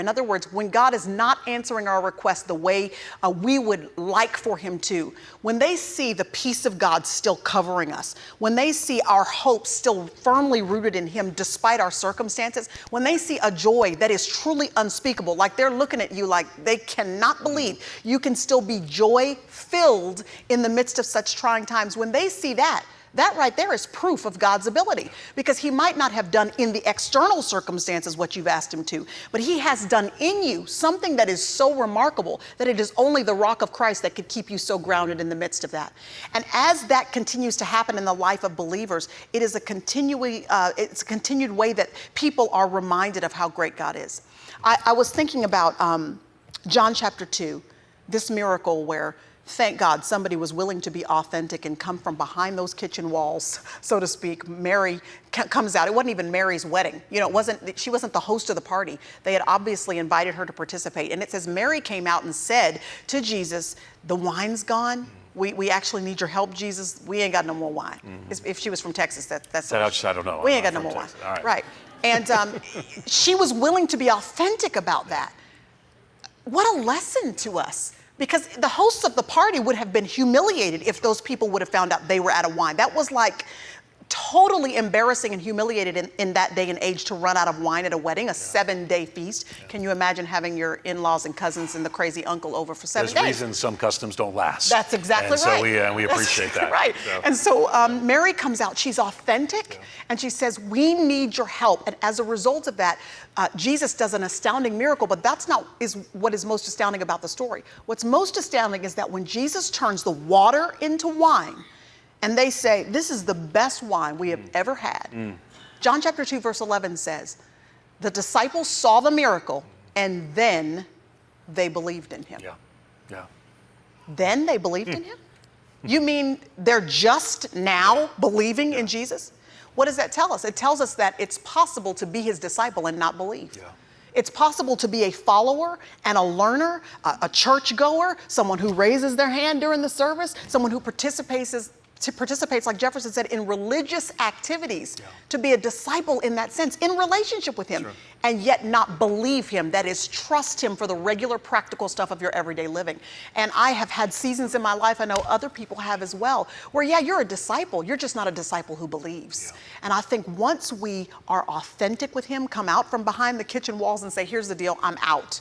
In other words, when God is not answering our requests the way we would like for him to, when they see the peace of God still covering us, when they see our hope still firmly rooted in him despite our circumstances, when they see a joy that is truly unspeakable, like they're looking at you like they cannot believe you can still be joy filled in the midst of such trying times, when they see that, that right there is proof of God's ability, because he might not have done in the external circumstances what you've asked him to, but he has done in you something that is so remarkable that it is only the rock of Christ that could keep you so grounded in the midst of that. And as that continues to happen in the life of believers, it is it's a continued way that people are reminded of how great God is. I was thinking about John chapter 2, this miracle where, thank God, somebody was willing to be authentic and come from behind those kitchen walls, so to speak. Mary comes out. It wasn't even Mary's wedding. You know, she wasn't the host of the party. They had obviously invited her to participate. And it says Mary came out and said to Jesus, the wine's gone. We actually need your help, Jesus. We ain't got no more wine. If she was from Texas, that's I don't know. We ain't got no more wine. All right. Right. And she was willing to be authentic about that. What a lesson to us. Because the hosts of the party would have been humiliated if those people would have found out they were out of wine. That was like totally embarrassing and humiliated in that day and age, to run out of wine at a wedding, a 7-day feast. Can you imagine having your in-laws and cousins and the crazy uncle over for 7 days? There's reasons some customs don't last. That's exactly and right. So we appreciate that. Right. So. And so Mary comes out, she's authentic, and she says, we need your help. And as a result of that, Jesus does an astounding miracle, but that's not what is most astounding about the story. What's most astounding is that when Jesus turns the water into wine, and they say, this is the best wine we have ever had. John chapter 2, verse 11 says, the disciples saw the miracle, and then they believed in him. Yeah. Then they believed in him? You mean they're just now believing in Jesus? What does that tell us? It tells us that it's possible to be his disciple and not believe. It's possible to be a follower and a learner, a churchgoer, someone who raises their hand during the service, someone who participates, like Jefferson said, in religious activities, to be a disciple in that sense, in relationship with him, and yet not believe him. That is, trust him for the regular practical stuff of your everyday living. And I have had seasons in my life, I know other people have as well, where you're a disciple, you're just not a disciple who believes. And I think once we are authentic with him, come out from behind the kitchen walls and say, here's the deal, I'm out.